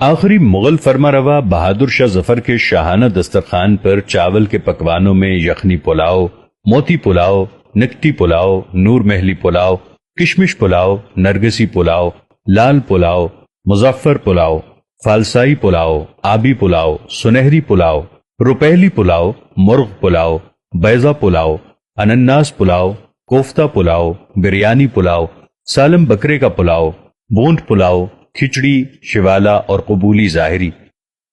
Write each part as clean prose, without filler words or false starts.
آخری مغل فرما روا بہادر شاہ ظفر کے شاہانہ دسترخوان پر چاول کے پکوانوں میں یخنی پلاؤ، موتی پلاؤ، نکتی پلاؤ، نور محلی پلاؤ، کشمش پلاؤ، نرگسی پلاؤ، لال پلاؤ، مظفر پلاؤ، فالسائی پلاؤ، آبی پلاؤ، سنہری پلاؤ، روپہلی پلاؤ، مرغ پلاؤ، بیضہ پلاؤ، انناس پلاؤ، کوفتہ پلاؤ، بریانی پلاؤ، سالم بکرے کا پلاؤ، بونٹ پلاؤ، کھچڑی، شوالا اور قبولی ظاہری۔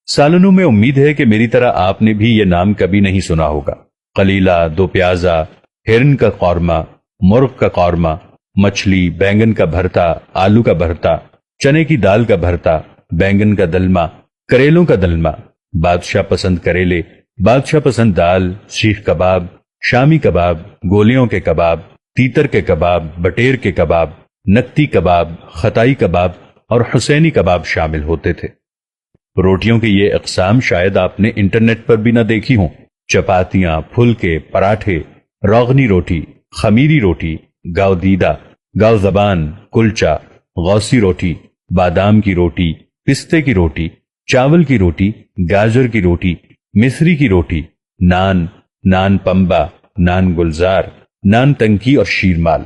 سالنوں میں امید ہے کہ میری طرح آپ نے بھی یہ نام کبھی نہیں سنا ہوگا۔ قلیلہ، دو پیازا، ہرن کا قورمہ، مرغ کا قورمہ، مچھلی، بینگن کا بھرتا، آلو کا بھرتا، چنے کی دال کا بھرتا، بینگن کا دلما، کریلوں کا دلما، بادشاہ پسند کریلے، بادشاہ پسند دال، سیخ کباب، شامی کباب، گولیوں کے کباب، تیتر کے کباب، بٹیر کے کباب، نکتی کباب، خطائی کباب اور حسینی کباب شامل ہوتے تھے۔ روٹیوں کے یہ اقسام شاید آپ نے انٹرنیٹ پر بھی نہ دیکھی ہوں۔ چپاتیاں، پھلکے، پراٹھے، روغنی روٹی، خمیری روٹی، گاؤ دیدہ، گاؤ زبان، کلچا، غوثی روٹی، بادام کی روٹی، پستے کی روٹی، چاول کی روٹی، گاجر کی روٹی، مصری کی روٹی، نان، نان پمبا، نان گلزار، نان تنکی اور شیرمال۔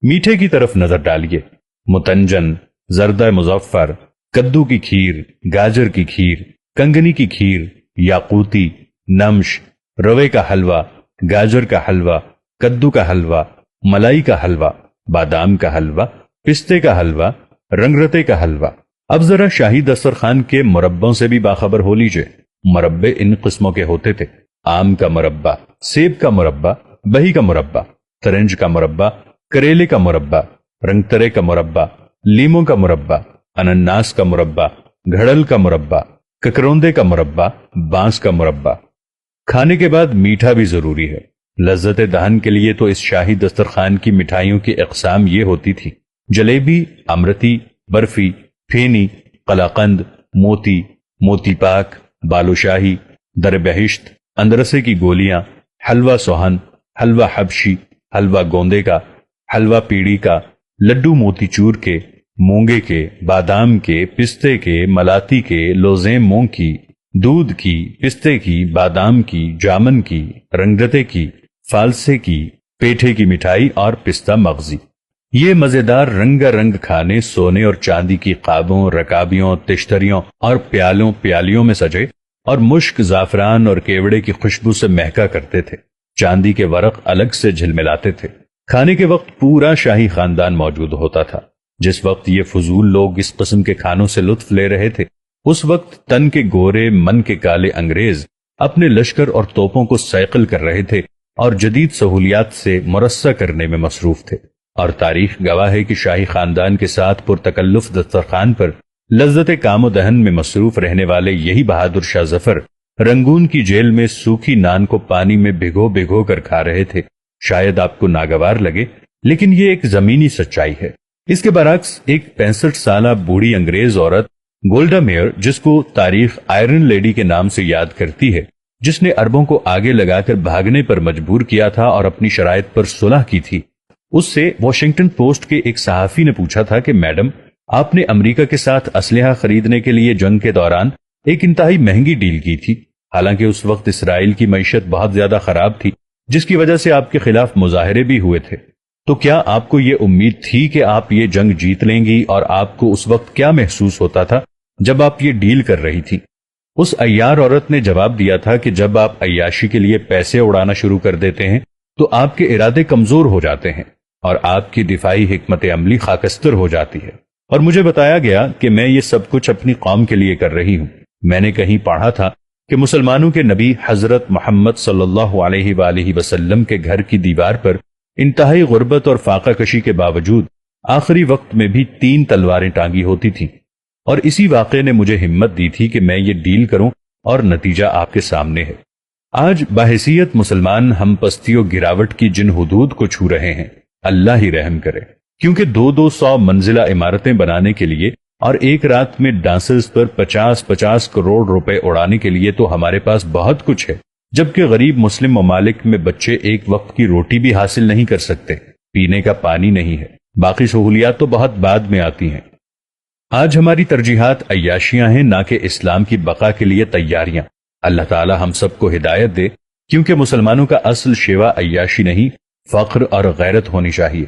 میٹھے کی طرف نظر ڈالیے۔ متنجن، زردہ مظفر، کدو کی کھیر، گاجر کی کھیر، کنگنی کی کھیر، یاقوتی، نمش، روے کا حلوہ، گاجر کا حلوہ، کدو کا حلوہ، ملائی کا حلوہ، بادام کا حلوہ، پستے کا حلوہ، رنگرتے کا حلوہ۔ اب ذرا شاہی دسترخوان کے مربوں سے بھی باخبر ہو لیجئے۔ مربے ان قسموں کے ہوتے تھے: آم کا مربع، سیب کا مربع، بہی کا مربع، ترنج کا مربع، کریلے کا مربع، رنگترے کا مربع، لیموں کا مربع، انناس کا مربع، گھڑل کا مربع، ککروندے کا مربع، بانس کا مربع۔ کھانے کے بعد میٹھا بھی ضروری ہے۔ لذت دہن کے لیے تو اس شاہی دسترخوان کی مٹھائیوں کی اقسام یہ ہوتی تھی: جلیبی، امرتی، برفی، پھینی، قلاقند، موتی، موتی پاک، بالوشاہی، در بہشت، اندرسے کی گولیاں، حلوہ سوہن، حلوہ حبشی، حلوہ گوندے کا، حلوہ پیڑی کا، لڈو موتی چور کے، مونگے کے، بادام کے، پستے کے، ملاتی کے، لوزیم مونگ کی، دودھ کی، پستے کی، بادام کی، جامن کی، رنگرتے کی، فالسے کی، پیٹھے کی مٹھائی اور پستہ مغزی۔ یہ مزیدار رنگا رنگ کھانے سونے اور چاندی کی قابوں، رکابیوں، تشتریوں اور پیالیوں میں سجے اور مشک، زعفران اور کیوڑے کی خوشبو سے مہکا کرتے تھے۔ چاندی کے ورق الگ سے جھلملاتے تھے۔ کھانے کے وقت پورا شاہی خاندان موجود ہوتا تھا۔ جس وقت یہ فضول لوگ اس قسم کے کھانوں سے لطف لے رہے تھے، اس وقت تن کے گورے من کے کالے انگریز اپنے لشکر اور توپوں کو سیقل کر رہے تھے اور جدید سہولیات سے مرصع کرنے میں مصروف تھے۔ اور تاریخ گواہ ہے کہ شاہی خاندان کے ساتھ پرتکلف دسترخوان پر لذت کام و دہن میں مصروف رہنے والے یہی بہادر شاہ ظفر رنگون کی جیل میں سوکھی نان کو پانی میں بھگو کر کھا رہے تھے۔ شاید آپ کو ناگوار لگے، لیکن یہ ایک زمینی سچائی ہے۔ اس کے برعکس ایک 65 سالہ بوڑھی انگریز عورت گولڈا میئر، جس کو تاریخ آئرن لیڈی کے نام سے یاد کرتی ہے، جس نے عربوں کو آگے لگا کر بھاگنے پر مجبور کیا تھا اور اپنی شرائط پر صلح کی تھی، اس سے واشنگٹن پوسٹ کے ایک صحافی نے پوچھا تھا کہ میڈم، آپ نے امریکہ کے ساتھ اسلحہ خریدنے کے لیے جنگ کے دوران ایک انتہائی مہنگی ڈیل کی تھی، حالانکہ اس وقت اسرائیل کی معیشت بہت زیادہ خراب تھی، جس کی وجہ سے آپ کے خلاف مظاہرے بھی ہوئے تھے، تو کیا آپ کو یہ امید تھی کہ آپ یہ جنگ جیت لیں گی؟ اور آپ کو اس وقت کیا محسوس ہوتا تھا جب آپ یہ ڈیل کر رہی تھی؟ اس عیار عورت نے جواب دیا تھا کہ جب آپ عیاشی کے لیے پیسے اڑانا شروع کر دیتے ہیں تو آپ کے ارادے کمزور ہو جاتے ہیں اور آپ کی دفاعی حکمت عملی خاکستر ہو جاتی ہے۔ اور مجھے بتایا گیا کہ میں یہ سب کچھ اپنی قوم کے لیے کر رہی ہوں۔ میں نے کہیں پڑھا تھا کہ مسلمانوں کے نبی حضرت محمد صلی اللہ علیہ وآلہ وسلم کے گھر کی دیوار پر انتہائی غربت اور فاقہ کشی کے باوجود آخری وقت میں بھی 3 تلواریں ٹانگی ہوتی تھیں، اور اسی واقعے نے مجھے ہمت دی تھی کہ میں یہ ڈیل کروں، اور نتیجہ آپ کے سامنے ہے۔ آج بحیثیت مسلمان ہم پستی و گراوٹ کی جن حدود کو چھو رہے ہیں، اللہ ہی رحم کرے، کیونکہ 200 منزلہ عمارتیں بنانے کے لیے اور ایک رات میں ڈانسرز پر 50 کروڑ روپے اڑانے کے لیے تو ہمارے پاس بہت کچھ ہے، جبکہ غریب مسلم ممالک میں بچے ایک وقت کی روٹی بھی حاصل نہیں کر سکتے، پینے کا پانی نہیں ہے، باقی سہولیات تو بہت بعد میں آتی ہیں۔ آج ہماری ترجیحات عیاشیاں ہیں، نہ کہ اسلام کی بقا کے لیے تیاریاں۔ اللہ تعالی ہم سب کو ہدایت دے، کیونکہ مسلمانوں کا اصل شیوا عیاشی نہیں، فخر اور غیرت ہونی چاہیے۔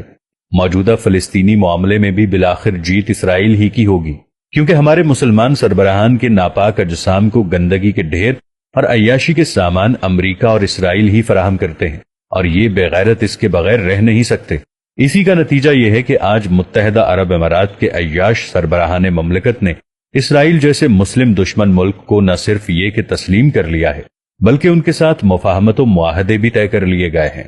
موجودہ فلسطینی معاملے میں بھی بالآخر جیت اسرائیل ہی کی ہوگی، کیونکہ ہمارے مسلمان سربراہان کے ناپاک اجسام کو گندگی کے ڈھیر اور عیاشی کے سامان امریکہ اور اسرائیل ہی فراہم کرتے ہیں، اور یہ بے غیرت اس کے بغیر رہ نہیں سکتے۔ اسی کا نتیجہ یہ ہے کہ آج متحدہ عرب امارات کے عیاش سربراہان مملکت نے اسرائیل جیسے مسلم دشمن ملک کو نہ صرف یہ کہ تسلیم کر لیا ہے، بلکہ ان کے ساتھ مفاہمت و معاہدے بھی طے کر لیے گئے ہیں۔